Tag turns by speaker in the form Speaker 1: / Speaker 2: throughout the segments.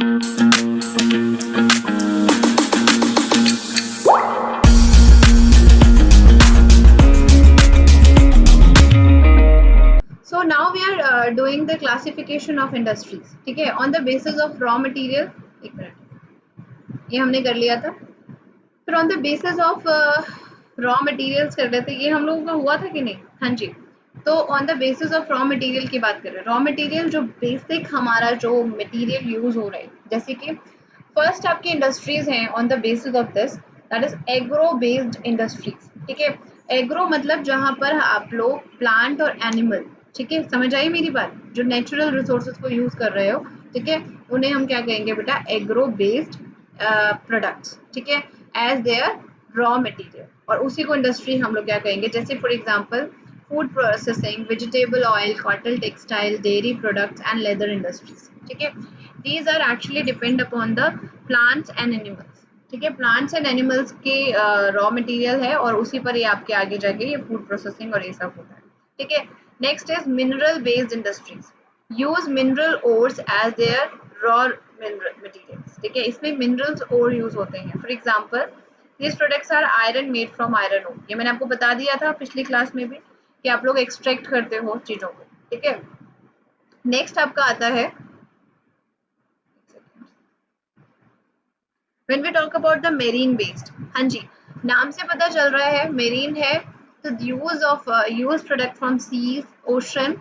Speaker 1: So now we are doing the classification of industries. ठीक है, on the basis of raw material. एक minute, ये हमने कर लिया था. फिर on the basis of raw materials कर रहे थे, ये हम लोगों का हुआ था कि नहीं? हाँ जी. तो on the basis of raw material की बात कर रहे हैं. रॉ मटेरियल जो बेसिक हमारा जो मटेरियल यूज हो रहा है, जैसे कि फर्स्ट आपकी इंडस्ट्रीज हैं on the basis of this, that is agro based industries. ठीक है, एग्रो मतलब जहाँ पर आप लोग प्लांट और एनिमल, ठीक है, समझ आई मेरी बात, जो नेचुरल रिसोर्सेज को यूज कर रहे हो, ठीक है, उन्हें हम क्या कहेंगे बेटा? Agro based products. ठीक है, एज देयर रॉ मटेरियल. और उसी को इंडस्ट्री हम लोग क्या कहेंगे? जैसे for example food processing, vegetable oil, cotton textile, dairy products and leather industries. ठीक है, these are actually depend upon the plants and animals. ठीक है, प्लांट्स एंड एनिमल्स के रॉ मटेरियल है और उसी पर ये आपके आगे जाके ये फूड प्रोसेसिंग और ये सब होता है. ठीक है, next is mineral based industries. Use mineral ores as their raw mineral materials. ठीक है, इसमें मिनरल्स और यूज होते हैं. For example this products are iron made from iron ore. ये मैंने आपको बता दिया था पिछली क्लास में भी कि आप लोग एक्सट्रैक्ट करते हो चीजों को. ठीक है, नेक्स्ट आपका आता है when we talk about the marine based. हाँ जी, नाम से पता चल रहा है मेरीन है, तो use of use product from seas, ocean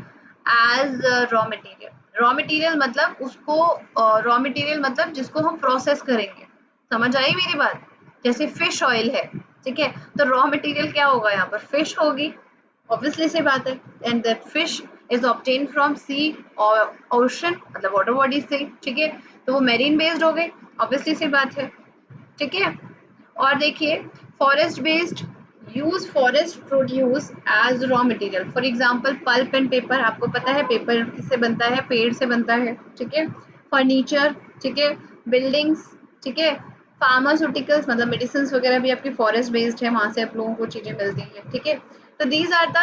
Speaker 1: as raw material. Raw material मतलब उसको रॉ मटेरियल मतलब जिसको हम प्रोसेस करेंगे. समझ आई मेरी बात? जैसे फिश ऑयल है, ठीक है, तो रॉ मटेरियल क्या होगा? यहाँ पर फिश होगी, ऑब्वियसली सी बात है. And that fish is obtain from sea और ओशन मतलब वाटर बॉडी से. ठीक है, तो वो मेरीन बेस्ड हो गई, ऑब्वियसली सी बात है. ठीक है, और देखिए forest based, use forest produce as raw material. For example pulp and paper. आपको पता है पेपर किससे बनता है? पेड़ से बनता है. ठीक है, फर्नीचर, ठीक है, बिल्डिंग्स, ठीक है, फार्मास्यूटिकल्स मतलब मेडिसिन वगैरह भी आपकी फॉरेस्ट बेस्ड है, वहां से आप लोगों को चीजें मिलती हैं. ठीक है, तो these are the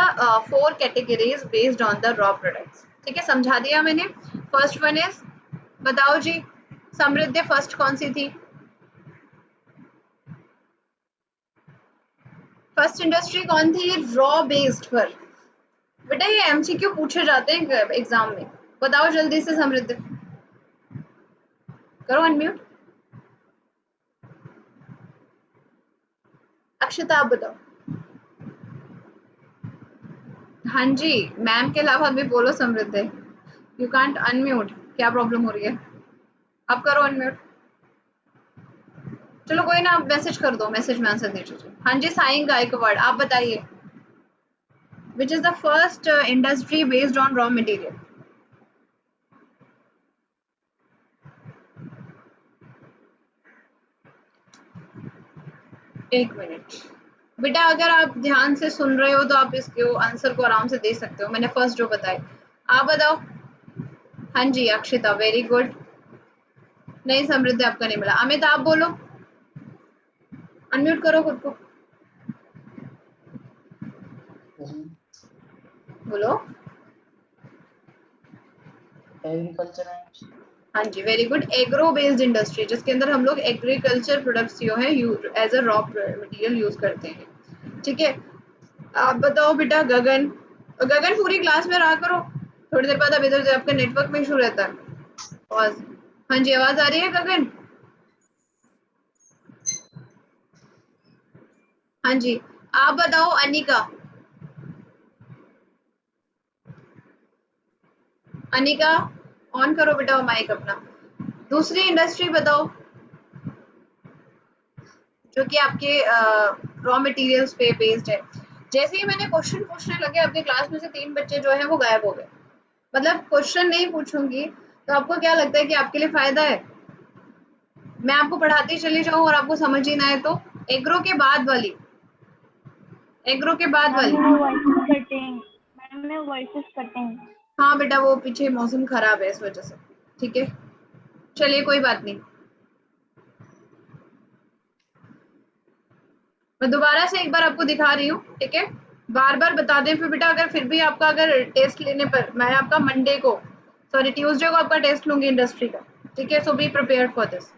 Speaker 1: 4 categories based on the raw products. ठीक है, समझा दिया मैंने. फर्स्ट वन इज, बताओ जी समृद्धि, फर्स्ट कौन सी थी? फर्स्ट इंडस्ट्री कौन थी? रॉ बेस्ड पर. बेटा ये एमसीक्यू पूछे जाते हैं एग्जाम में. बताओ जल्दी से समृद्धि, करो अनम्यूट. अक्षता आप बताओ. हाँ जी, मैम के अलावा भी बोलो समृद्धि. यू कांट अनम्यूट, क्या प्रॉब्लम हो रही है? आप करो अनम्यूट. चलो कोई ना, आप मैसेज कर दो, मैसेज में आंसर दे दीजिए. हाँ जी, साइन गायकवाड़, आप बताइए which is the first industry based on raw material? एक मिनट बेटा, अगर आप ध्यान से सुन रहे हो तो आप इसके आंसर को आराम से दे सकते हो. मैंने फर्स्ट जो बताए, आप बताओ. हाँ जी अक्षिता, वेरी गुड. नहीं समृद्धि आपका नहीं मिला. अमित आप बोलो, अनम्यूट करो खुद को, बोलो.
Speaker 2: एग्रीकल्चर.
Speaker 1: हाँ जी, very good. Agro based industry, जिसके अंदर हम लोग एग्रीकल्चर प्रोडक्ट्स जो है as a raw material use करते हैं. ठीक है, आप बताओ बेटा. गगन, गगन पूरी क्लास में रहा करो, थोड़ी देर बाद अब इधर आपका नेटवर्क में इशू रहता है. आवाज, हाँ जी आवाज आ रही है गगन? हाँ जी, आप बताओ अनिका. अनिका ऑन करो बेटा माइक अपना. दूसरी इंडस्ट्री बताओ जो कि आपके रॉ मटेरियल्स पे बेस्ड है. जैसे ही मैंने क्वेश्चन पूछने लगे, आपके क्लास में से 3 बच्चे जो है वो गायब हो गए. मतलब क्वेश्चन नहीं पूछूंगी तो आपको क्या लगता है कि आपके लिए फायदा है? मैं आपको पढ़ाती चली जाऊं और आपको समझ ही ना आए तो? एग्रो के बाद वाली, एग्रो के बाद वाली.
Speaker 3: मैडम मैं वॉइसेस कटे हैं.
Speaker 1: हाँ बेटा, वो पीछे मौसम खराब है इस वजह से. ठीक है, चलिए कोई बात नहीं. मैं दोबारा से एक बार आपको दिखा रही हूँ. ठीक है, बार बार बता दें फिर बेटा. अगर फिर भी आपका अगर टेस्ट लेने पर, मैं आपका मंडे को, सॉरी ट्यूसडे को आपका टेस्ट लूंगी इंडस्ट्री का. ठीक है, सो बी प्रिपेयर्ड फॉर दिस।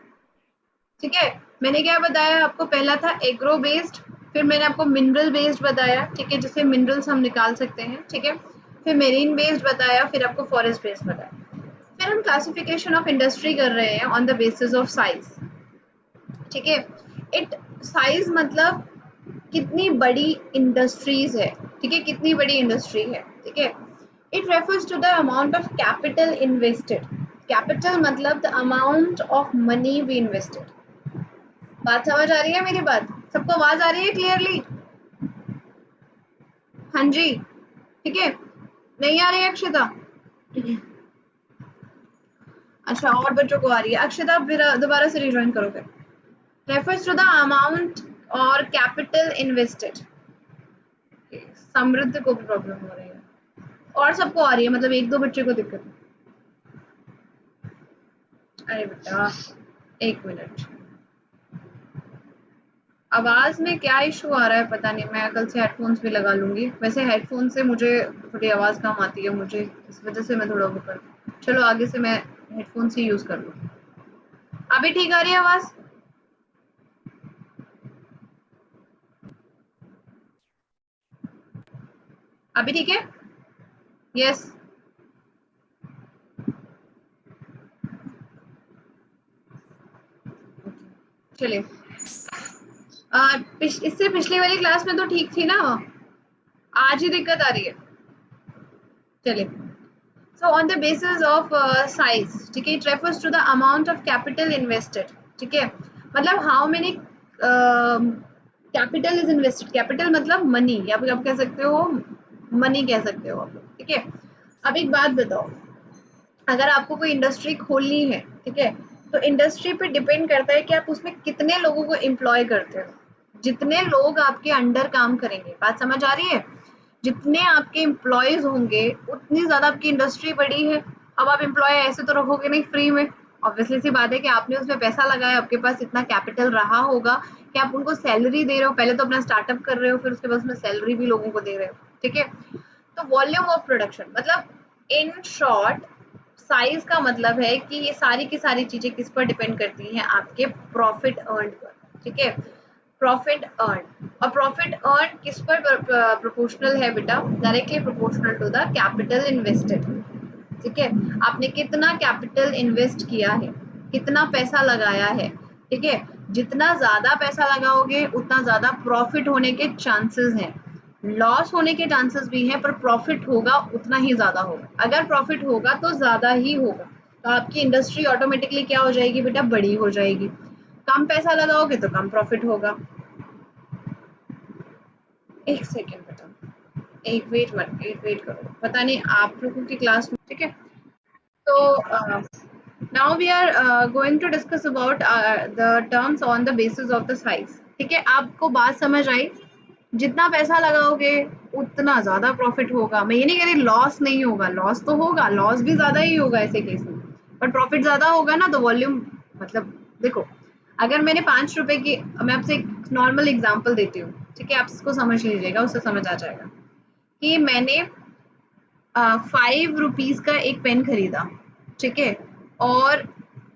Speaker 1: ठीक है, मैंने क्या बताया आपको, पहला था एग्रो बेस्ड, फिर मैंने आपको मिनरल बेस्ड बताया, ठीक है, जिससे मिनरल्स हम निकाल सकते हैं, ठीक है, फिर मेरीन बेस्ड बताया, फिर आपको फॉरेस्ट बेस्ड बताया। फिर हम क्लासिफिकेशन ऑफ इंडस्ट्री कर रहे हैं on the basis of size. ठीक है, इट साइज मतलब कितनी बड़ी इंडस्ट्रीज है, ठीक है, कितनी बड़ी इंडस्ट्री है, ठीक है। It refers to the amount of capital invested. Capital मतलब the amount of money we invested. बात समझ आ रही है मेरी बात? सबको आवाज आ रही है क्लियरली? हाँ जी, ठीक है, नहीं आ रही है अक्षिता? अच्छा, और बच्चों को आ रही है। अक्षिता फिर दोबारा से रिज्वाइन करोगे। रेफर्स टू द अमाउंट और कैपिटल इन्वेस्टेड। समृद्ध को भी प्रॉब्लम हो रही है और सबको आ रही है, मतलब एक दो बच्चे को दिक्कत है। अरे बेटा एक मिनट, आवाज में क्या इशू आ रहा है पता नहीं, मैं कल से हेडफोन्स भी लगा लूंगी। वैसे हेडफोन से मुझे थोड़ी आवाज कम आती है, मुझे इस वजह से मैं थोड़ा वो कर, चलो आगे से मैं हेडफोन से यूज कर लूँ। अभी ठीक आ रही है आवाज? अभी ठीक है? यस। चलिए, इससे पिछली वाली क्लास में तो ठीक थी ना, आज ही दिक्कत आ रही है। चलिए, so on the basis of size, ठीक है, it refers to the amount of capital invested, ठीक है, मतलब how many capital is invested, capital मतलब money, या फिर आप कह सकते हो money कह सकते हो आप लोग, ठीक है। अब एक बात बताओ, अगर आपको कोई इंडस्ट्री खोलनी है, ठीक है, तो इंडस्ट्री पे डिपेंड करता है कि आप उसमें कितने लोगों को एम्प्लॉय करते हो। जितने लोग आपके अंडर काम करेंगे, बात समझ आ रही है, जितने आपके एम्प्लॉयज होंगे उतनी ज्यादा आपकी इंडस्ट्री बड़ी है। अब आप एम्प्लॉय ऐसे तो रखोगे नहीं फ्री में, ऑब्वियसली सी बात है कि आपने उसमें पैसा लगाया, आपके पास इतना कैपिटल रहा होगा कि आप उनको सैलरी दे रहे हो, पहले तो अपना स्टार्टअप कर रहे हो, फिर उसके बाद उसमें सैलरी भी लोगों को दे रहे हो, ठीक है। तो वॉल्यूम ऑफ प्रोडक्शन मतलब, इन शॉर्ट, साइज का मतलब है कि ये सारी की सारी चीजें किस पर डिपेंड करती हैं, आपके प्रॉफिट अर्न पर, ठीक है, प्रॉफिट अर्न। और प्रॉफिट अर्न किस पर प्रोपोर्शनल है बेटा? Directly proportional to the capital invested, ठीक है, आपने कितना कैपिटल इन्वेस्ट किया है, कितना पैसा लगाया है, ठीक है, जितना ज्यादा पैसा लगाओगे उतना ज्यादा प्रॉफिट होने के चांसेस हैं। लॉस होने के चांसेस भी हैं, पर प्रॉफिट होगा उतना ही ज्यादा होगा। अगर प्रॉफिट होगा तो ज्यादा ही होगा, तो आपकी इंडस्ट्री ऑटोमेटिकली क्या हो जाएगी बेटा? बड़ी हो जाएगी। कम पैसा लगाओगे तो कम प्रॉफिट होगा। एक सेकेंड बेटा, एक वेट करो, पता नहीं आप लोगों की क्लास में, ठीक है। तो now we are going to discuss about the terms on the basis of the size, ठीक है। आपको बात समझ आई? जितना पैसा लगाओगे उतना ज्यादा प्रॉफिट होगा। मैं ये नहीं कह रही लॉस नहीं होगा, लॉस तो होगा, लॉस भी ज्यादा ही होगा ऐसे केस में, पर प्रॉफिट ज्यादा होगा ना, तो वॉल्यूम मतलब देखो, अगर मैंने 5 रुपए की, मैं आपसे एक नॉर्मल एग्जांपल देती हूँ, ठीक है, आप इसको समझ लीजिएगा, उससे समझ आ जाएगा कि मैंने 5 रुपीज का एक पेन खरीदा, ठीक है, और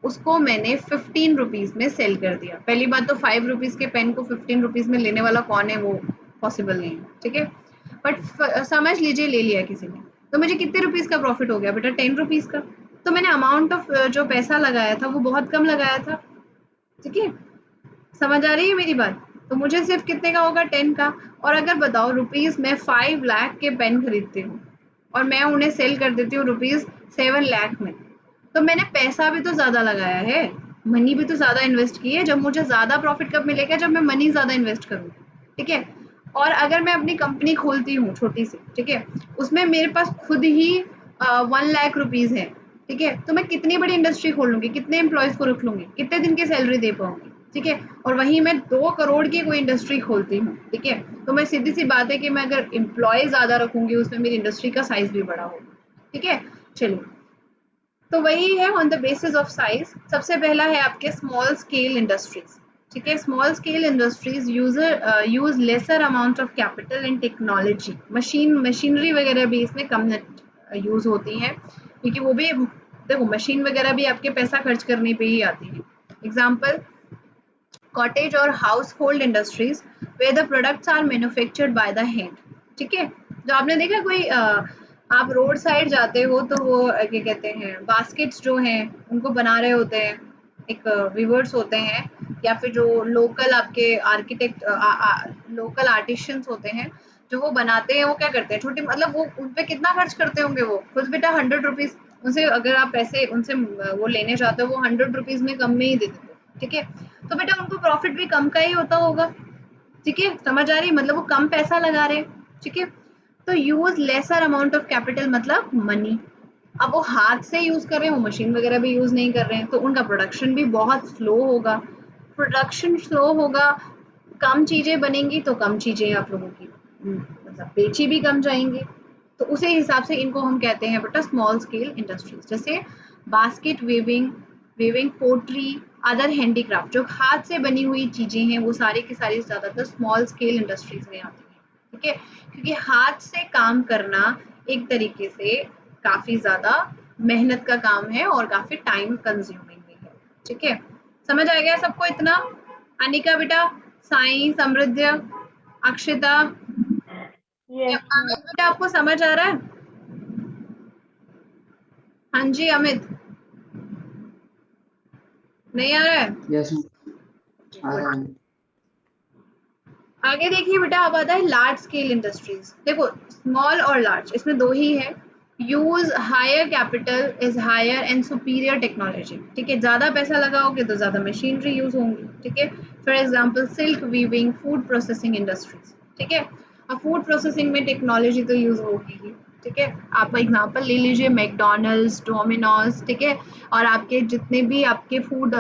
Speaker 1: उसको मैंने 15 रुपीज में सेल कर दिया। पहली बात तो 5 रुपीज के पेन को 15 रुपीज में लेने वाला कौन है? वो पॉसिबल नहीं है, ठीक है, बट समझ लीजिए ले लिया किसी ने, तो मुझे कितने रुपीज का प्रॉफिट हो गया बेटा? 10 रुपीज का। तो मैंने अमाउंट ऑफ जो पैसा लगाया था वो बहुत कम लगाया था, ठीक है, समझ आ रही है मेरी बात? तो मुझे सिर्फ कितने का होगा? 10 का। और अगर बताओ रुपीज में 5 लाख के पेन खरीदती हूँ और मैं उन्हें सेल कर देती हूँ रुपीज 7 लाख में, तो मैंने पैसा भी तो ज्यादा लगाया है, मनी भी तो ज्यादा इन्वेस्ट की है। जब मुझे ज्यादा प्रॉफिट कब मिलेगा? जब मैं मनी ज्यादा इन्वेस्ट करूंगी, ठीक है। और अगर मैं अपनी कंपनी खोलती हूँ छोटी सी, ठीक है, उसमें मेरे पास खुद ही 1 लाख रुपीज है, ठीक है, तो मैं कितनी बड़ी इंडस्ट्री खोल लूंगी, कितने एम्प्लॉयज को रख लूंगी, कितने दिन की सैलरी दे पाऊंगी, ठीक है। और वहीं मैं 2 करोड़ की कोई इंडस्ट्री खोलती हूँ, ठीक है, तो मैं सीधी सी बात है कि मैं अगर एम्प्लॉय ज्यादा रखूंगी उसमें मेरी इंडस्ट्री का साइज भी बड़ा होगा, ठीक है। चलिए, तो वही है on the basis of size. सबसे पहला है आपके स्मॉल स्केल इंडस्ट्रीज, ठीक है। Small scale industries use lesser amount of capital and technology. Machinery वगैरह भी इसमें कम यूज होती है, क्योंकि वो भी देखो मशीन वगैरह भी आपके पैसा खर्च करने पे ही आती है। एग्जाम्पल, कॉटेज और household industries where the products are manufactured by the hand. ठीक है, जो आपने देखा कोई आप रोड साइड जाते हो तो वो क्या कहते हैं, बास्केट्स जो हैं उनको बना रहे होते हैं, एक वीवर्स होते हैं, या फिर जो लोकल आपके आर्किटेक्ट लोकल आर्टिशियंस होते हैं जो वो बनाते हैं, वो क्या करते हैं, छोटे मतलब वो उन पे कितना खर्च करते होंगे, वो कुछ बेटा 100 रुपीज, उनसे अगर आप पैसे उनसे वो लेने जाते हो वो 100 रुपीज में कम में ही दे देते हो। ठीक है, तो बेटा उनको प्रॉफिट भी कम का ही होता होगा। ठीक है, समझ आ रही है, मतलब वो कम पैसा लगा रहे हैं। ठीक है, तो use lesser amount of capital मतलब मनी। अब वो हाथ से यूज कर रहे हैं, वो मशीन वगैरह भी यूज नहीं कर रहे हैं, तो उनका प्रोडक्शन भी बहुत स्लो होगा। प्रोडक्शन स्लो होगा, कम चीजें बनेंगी तो कम चीजें आप लोगों की मतलब बेची भी कम जाएंगी। तो उसी हिसाब से इनको हम कहते हैं बेटा स्मॉल स्केल इंडस्ट्रीज। जैसे basket weaving, pottery, other handicraft, जो हाथ से बनी हुई चीजें हैं वो सारी की सारी ज्यादातर स्मॉल स्केल इंडस्ट्रीज में आती हैं। ठीक है, क्योंकि हाथ से काम करना एक तरीके से काफी ज्यादा मेहनत का काम है और काफी टाइम कंज्यूमिंग भी है। ठीक है, समझ आ गया सबको इतना? अनिका बेटा, साई, समृद्ध, अक्षिता,
Speaker 3: यस
Speaker 1: अमित बेटा आपको समझ आ रहा है? हाँ जी अमित, नहीं आ रहा है?
Speaker 2: यस
Speaker 1: जी,
Speaker 2: आ
Speaker 1: गुड।
Speaker 2: रहा है।
Speaker 1: आगे देखिए बेटा, अब आता है लार्ज स्केल इंडस्ट्रीज। देखो स्मॉल और लार्ज इसमें दो ही है। Use higher capital is higher and superior technology. ठीक है, ज्यादा पैसा लगाओगे तो ज्यादा मशीनरी यूज होंगी। ठीक है, for example silk weaving, food processing industries. ठीक है, अब फूड प्रोसेसिंग में टेक्नोलॉजी तो यूज होगी ही। ठीक है, आप एग्जांपल ले लीजिए मैकडोनल्ड्स, डोमिनोज। ठीक है, और आपके जितने भी आपके फूड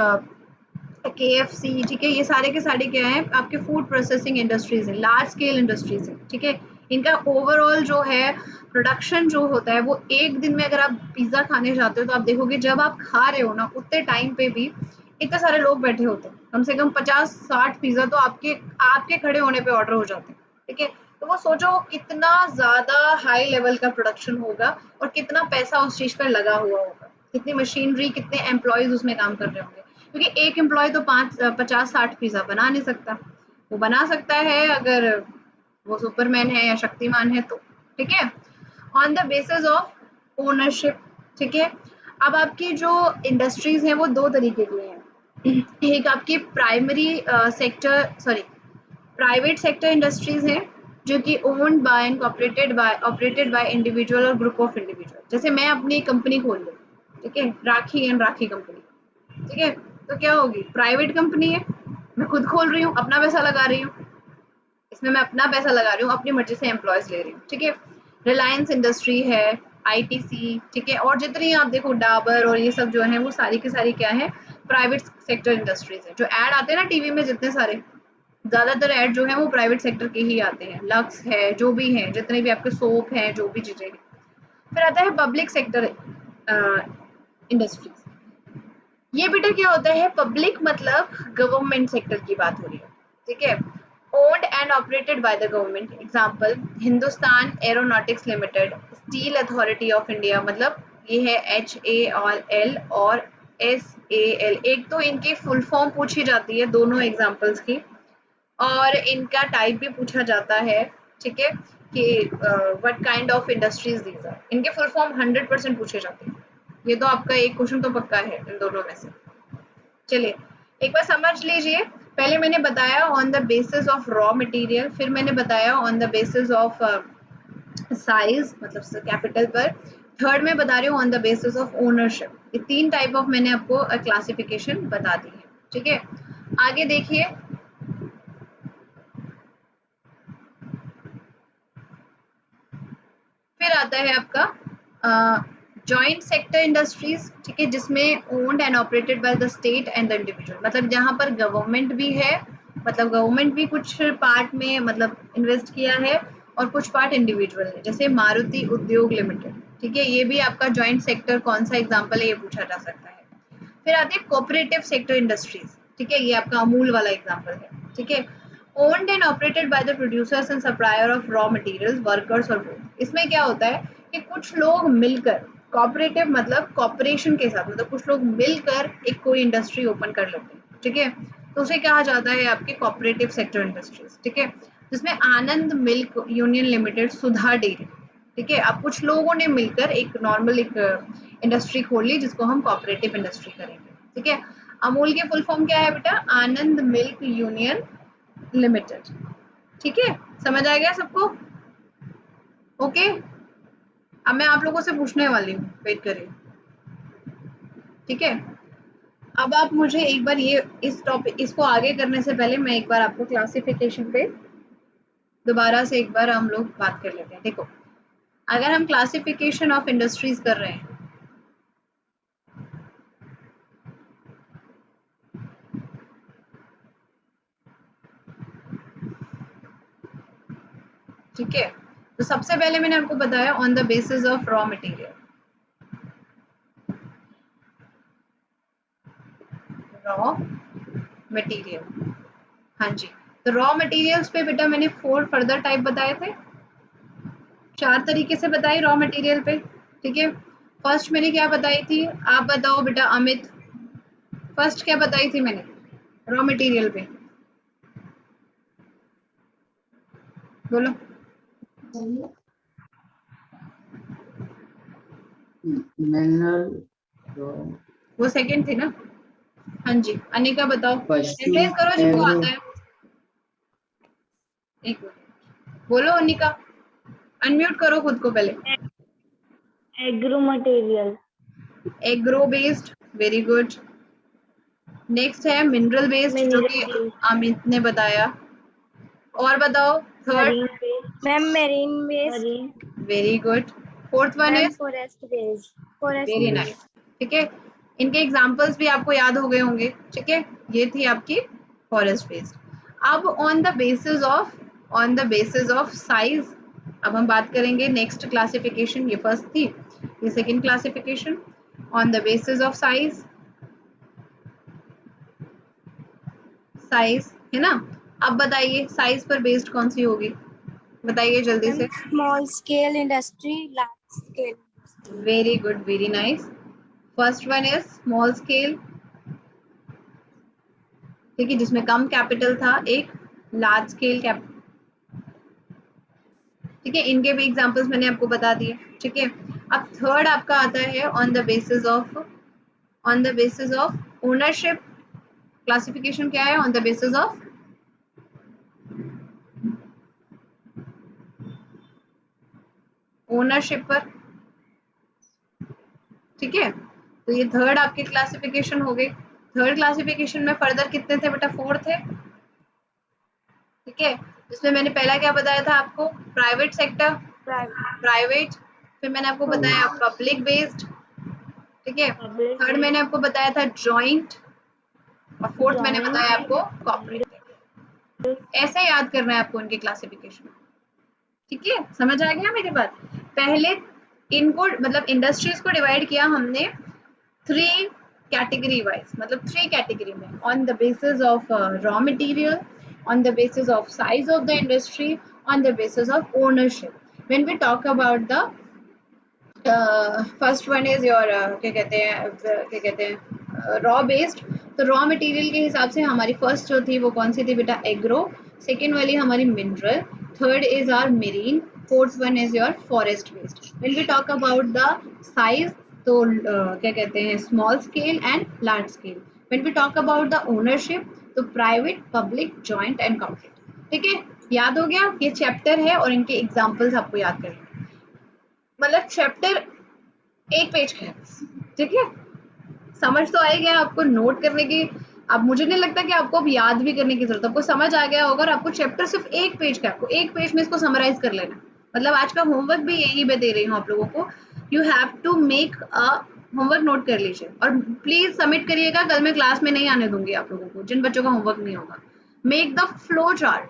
Speaker 1: KFC, ठीक है, ये सारे के सारे क्या है, आपके फूड प्रोसेसिंग इंडस्ट्रीज है, लार्ज स्केल इंडस्ट्रीज है। ठीक है, इनका ओवरऑल जो है प्रोडक्शन जो होता है वो एक दिन में, अगर आप पिज्जा खाने जाते हो तो आप देखोगे जब आप खा रहे हो ना उतने टाइम पे भी इतने सारे लोग बैठे होते हैं, कम से कम 50-60 पिज्जा तो आपके आपके खड़े होने पे ऑर्डर हो जाते हैं। ठीक है, तो वो सोचो कितना ज्यादा हाई लेवल का प्रोडक्शन होगा और कितना पैसा उस चीज पर लगा हुआ होगा, कितनी मशीनरी, कितने एम्प्लॉयज उसमें काम कर रहे होंगे, क्योंकि एक एम्प्लॉय तो 50-60 पिज्जा बना नहीं सकता। वो बना सकता है अगर वो सुपरमैन है या शक्तिमान है तो। ठीक है, on the basis of ownership. ठीक है, अब आपकी जो इंडस्ट्रीज हैं वो दो तरीके की हैं। एक आपकी primary sector, sorry, private sector industries हैं जो कि owned by and operated by individual और ग्रुप ऑफ इंडिविजुअल। जैसे मैं अपनी कंपनी खोल लूँ, ठीक है, राखी एंड राखी कंपनी। ठीक है, तो क्या होगी, प्राइवेट कंपनी है, मैं खुद खोल रही हूँ, अपना पैसा लगा रही हूँ, इसमें मैं अपना पैसा लगा रही हूँ, अपनी मर्जी से एम्प्लॉयज ले रही हूँ। ठीक है, रिलायंस इंडस्ट्री है, ITC, ठीक है, और जितनी आप देखो डाबर और ये सब जो है वो सारी की सारी क्या है, प्राइवेट सेक्टर इंडस्ट्रीज है। जो एड आते हैं ना टीवी में जितने सारे, ज्यादातर एड जो है वो प्राइवेट सेक्टर के ही आते हैं। लक्स है, जो भी है, जितने भी आपके सोप है, जो भी चीजें हैं। फिर आता है पब्लिक सेक्टर इंडस्ट्रीज। ये बेटा क्या होता है, पब्लिक मतलब गवर्नमेंट सेक्टर की बात हो रही है। ठीक है, owned and operated by the government. Example, Hindustan aeronautics limited, steel authority of India, मतलब ये है HAL और SAL। एक तो इनकी फुल फॉर्म पूछी जाती है दोनों एग्जांपल्स की, और इनका टाइप भी पूछा जाता है। ठीक है, कि what kind of industries these are, इनके फुल फॉर्म 100% पूछे जाते हैं। ये तो आपका एक क्वेश्चन तो पक्का है इन दोनों में से। चलिए एक बार समझ लीजिए, पहले मैंने बताया on the basis of raw material, फिर मैंने बताया on the basis of size मतलब कैपिटल पर, थर्ड में बता रही हूँ on the basis of ownership. ये तीन टाइप ऑफ मैंने आपको क्लासिफिकेशन बता दी है। ठीक है, आगे देखिए, फिर आता है आपका जॉइंट सेक्टर इंडस्ट्रीज। ठीक है, जिसमें owned and operated by the state and the individual, मतलब जहां पर गवर्नमेंट भी है, मतलब गवर्नमेंट भी कुछ पार्ट में मतलब इन्वेस्ट किया है और कुछ पार्ट इंडिविजुअल है, जैसे मारुति उद्योग लिमिटेड। ठीक है, ये भी आपका जॉइंट सेक्टर कौन सा एग्जाम्पल है ये पूछा जा सकता है। फिर आती है कोऑपरेटिव सेक्टर इंडस्ट्रीज। ठीक है, ये आपका अमूल वाला एग्जाम्पल है। ठीक है, owned and operated by the producers and supplier of raw materials, workers और गुड्स। इसमें क्या होता है कि कुछ लोग मिलकर कॉपरेटिव मतलब कॉपरेशन के साथ, मतलब कुछ लोग मिलकर एक कोई इंडस्ट्री ओपन कर लेते हैं, ठीक है, तो उसे कहा जाता है आपके कॉपरेटिव सेक्टर इंडस्ट्रीज, ठीक है, जिसमें आनंद मिल्क यूनियन लिमिटेड, सुधा डेयरी, ठीक है, अब कुछ लोगों ने मिलकर एक नॉर्मल एक इंडस्ट्री खोल ली जिसको हम कॉपरेटिव इंडस्ट्री करेंगे, ठीक है। अमूल के फुल फॉर्म क्या है बेटा? आनंद मिल्क यूनियन लिमिटेड, ठीक है, समझ आ गया सबको? ओके, अब मैं आप लोगों से पूछने वाली हूँ, वेट करिए, ठीक है। अब आप मुझे एक बार ये इस टॉपिक इसको आगे करने से पहले मैं एक बार आपको क्लासिफिकेशन पे दोबारा से एक बार हम लोग बात कर लेते हैं। देखो, अगर हम क्लासिफिकेशन ऑफ इंडस्ट्रीज कर रहे हैं, ठीक है, तो सबसे पहले मैंने आपको बताया on the basis of raw material, raw material, हाँ जी, तो रॉ मटेरियल्स पे बेटा मैंने 4 फर्दर टाइप बताए थे, 4 तरीके से बताई रॉ मटेरियल पे, ठीक है। फर्स्ट मैंने क्या बताई थी, आप बताओ बेटा अमित, फर्स्ट क्या बताई थी मैंने रॉ मटेरियल पे, बोलो।
Speaker 2: मिनरल,
Speaker 1: वो सेकंड थी ना? हाँ जी, अनिका बताओ,
Speaker 2: फर्स्ट
Speaker 1: एड्रेस करो जिनको
Speaker 2: एग्रो,
Speaker 1: आता है। एक मिनट, बोलो अनिका, अनम्यूट करो खुद को पहले।
Speaker 3: Agro material,
Speaker 1: agro based, very good. Next है मिनरल बेस्ड, जो
Speaker 3: मिनरल
Speaker 1: कि
Speaker 3: बेस्ड,
Speaker 1: अमित ने बताया। और बताओ third.
Speaker 3: Marine based, ma'am marine based,
Speaker 1: very good. Fourth one
Speaker 3: ma'am
Speaker 1: is
Speaker 3: forest based, forest
Speaker 1: very
Speaker 3: based,
Speaker 1: nice, ठीक है, इनके एग्जांपल्स भी आपको याद हो गए होंगे, ठीक है, ये थी आपकी फॉरेस्ट बेस्ड। अब on the basis of size, अब हम बात करेंगे नेक्स्ट क्लासिफिकेशन, ये फर्स्ट थी, ये second classification, on the basis of size, size है ना। अब बताइए साइज पर बेस्ड कौन सी होगी, बताइए जल्दी
Speaker 3: मैम
Speaker 1: से।
Speaker 3: Small scale industry, large scale,
Speaker 1: very good, very nice. First one is small scale, ठीक है, जिसमें कम कैपिटल था, एक लार्ज स्केल कैपिटल, ठीक है, इनके भी एग्जांपल्स मैंने आपको बता दिए, ठीक है। अब थर्ड आपका आता है on the basis of ownership, classification क्या है? On the basis of ownership पर, ठीक है, तो ये थर्ड आपकी क्लासिफिकेशन हो गई। थर्ड क्लासिफिकेशन में फर्दर कितने थे बेटा? 4 थे, ठीक है, जिसमें मैंने पहला क्या बताया था आपको? प्राइवेट सेक्टर, प्राइवेट, फिर मैंने आपको बताया पब्लिक बेस्ड, ठीक है,
Speaker 3: पब्लिक
Speaker 1: थर्ड मैंने आपको बताया था जॉइंट, और फोर्थ मैंने बताया
Speaker 3: जॉइंट,
Speaker 1: आपको कॉपरेटिव। ऐसे याद करना है आपको इनके क्लासिफिकेशन, ठीक है, समझ आ गया मेरी बात? पहले इनको मतलब इंडस्ट्रीज को डिवाइड किया हमने 3 कैटेगरी वाइज, मतलब 3 कैटेगरी में, on the basis of raw material, on the basis of size of the industry, on the basis of ownership. When we talk about the first one is your क्या कहते हैं raw based, तो raw material के हिसाब से हमारी first जो थी वो कौन सी थी बेटा? एग्रो, सेकेंड वाली हमारी mineral, third is our marine, fourth one is your forest based. When we talk about the size, तो क्या कहते हैं small scale and large scale. When we talk about the ownership, तो private, public, joint and corporate, ठीक है, याद हो गया? ये चैप्टर है और इनके एग्जाम्पल्स आपको याद करने, मतलब चैप्टर 1 पेज का है, ठीक है, समझ तो आ ही गया आपको नोट करने की। अब मुझे नहीं लगता कि आपको अब याद भी करने की जरूरत है, आपको समझ आ गया होगा, और आपको चैप्टर सिर्फ 1 पेज का, आपको 1 पेज में इसको समराइज कर लेना, मतलब आज का होमवर्क भी यही मैं दे रही हूँ आप लोगों को, you have to make a homework, note कर लीजिए और प्लीज सबमिट करिएगा, कल मैं क्लास में नहीं आने दूंगी आप लोगों को जिन बच्चों का होमवर्क नहीं होगा। मेक द फ्लो चार्ट,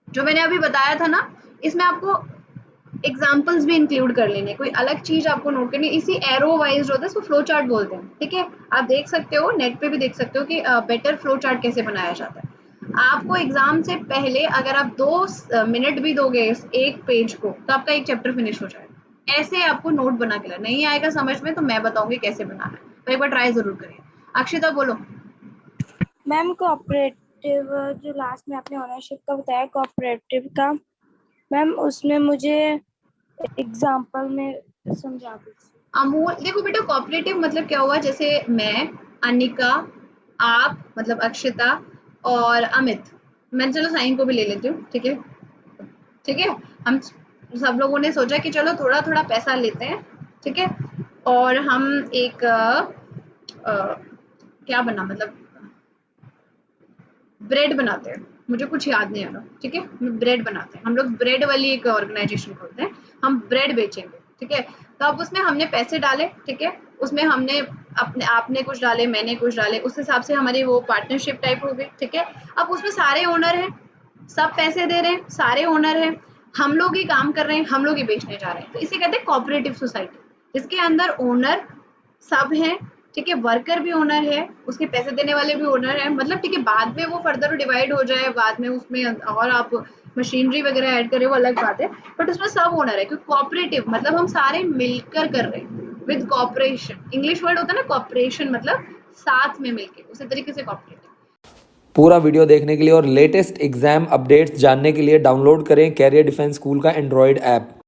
Speaker 1: जो मैंने अभी बताया था ना, इसमें आपको एग्जाम्पल्स भी इंक्लूड कर लेने, कोई अलग चीज आपको नोट करनी, इसी एरो वाइज जो होता है इसको फ्लो चार्ट बोलते हैं, ठीक है, आप देख सकते हो, नेट पे भी देख सकते हो कि बेटर फ्लो चार्ट कैसे बनाया जाता है। आपको एग्जाम से पहले अगर आप 2 मिनट भी दोगे इस एक पेज को, तो आपका एक चैप्टर फिनिश हो जाएगा, ऐसे आपको नोट बना के लाना, नहीं आएगा समझ में तो मैं बताऊंगी कैसे बनाना है, पर एक बार ट्राई जरूर करिए। अक्षिता बोलो।
Speaker 3: मैम कोऑपरेटिव जो लास्ट में आपने ओनरशिप का बताया कोऑपरेटिव का, मैम उसमें मुझे एग्जांपल में समझा दीजिए।
Speaker 1: अमूल, देखो बेटा कोऑपरेटिव मतलब क्या हुआ, जैसे मैं, अनिका, आप मतलब अक्षिता और अमित, मैं चलो साइन को भी ले लेती हूँ, ठीक है, ठीक है, हम सब लोगों ने सोचा कि चलो थोड़ा थोड़ा पैसा लेते हैं, ठीक है, और हम एक क्या बना मतलब ब्रेड बनाते हैं, मुझे कुछ याद नहीं आ रहा, ठीक है, ब्रेड बनाते हैं हम लोग, ब्रेड वाली एक ऑर्गेनाइजेशन खोलते हैं, हम ब्रेड बेचेंगे, ठीक है। तो अब उसमें हमने पैसे डाले, ठीक है, उसमें हमने अपने आपने कुछ डाले, मैंने कुछ डाले, उस हिसाब से हमारी वो पार्टनरशिप टाइप हो गई, ठीक है। अब उसमें सारे ओनर हैं, सब पैसे दे रहे हैं, सारे ओनर हैं, हम लोग ही काम कर रहे हैं, हम लोग ही बेचने जा रहे हैं, तो इसे कहते हैं कोऑपरेटिव सोसाइटी, जिसके अंदर ओनर सब हैं, ठीक है, वर्कर भी ओनर है, उसके पैसे देने वाले भी ओनर है, मतलब ठीक है, बाद में वो फर्दर डिवाइड हो जाए, बाद में उसमें और आप मशीनरी वगैरह ऐड करें वो अलग बात है, बट उसमें सब ओनर है, क्योंकि कोऑपरेटिव मतलब हम सारे मिलकर कर रहे हैं, विद कॉपरेशन, इंग्लिश वर्ड होता है ना कॉपरेशन, मतलब साथ में मिलके, उसी तरीके से कॉपरेटिव।
Speaker 4: पूरा वीडियो देखने के लिए और लेटेस्ट एग्जाम अपडेट्स जानने के लिए डाउनलोड करें कैरियर डिफेंस स्कूल का एंड्रॉयड ऐप।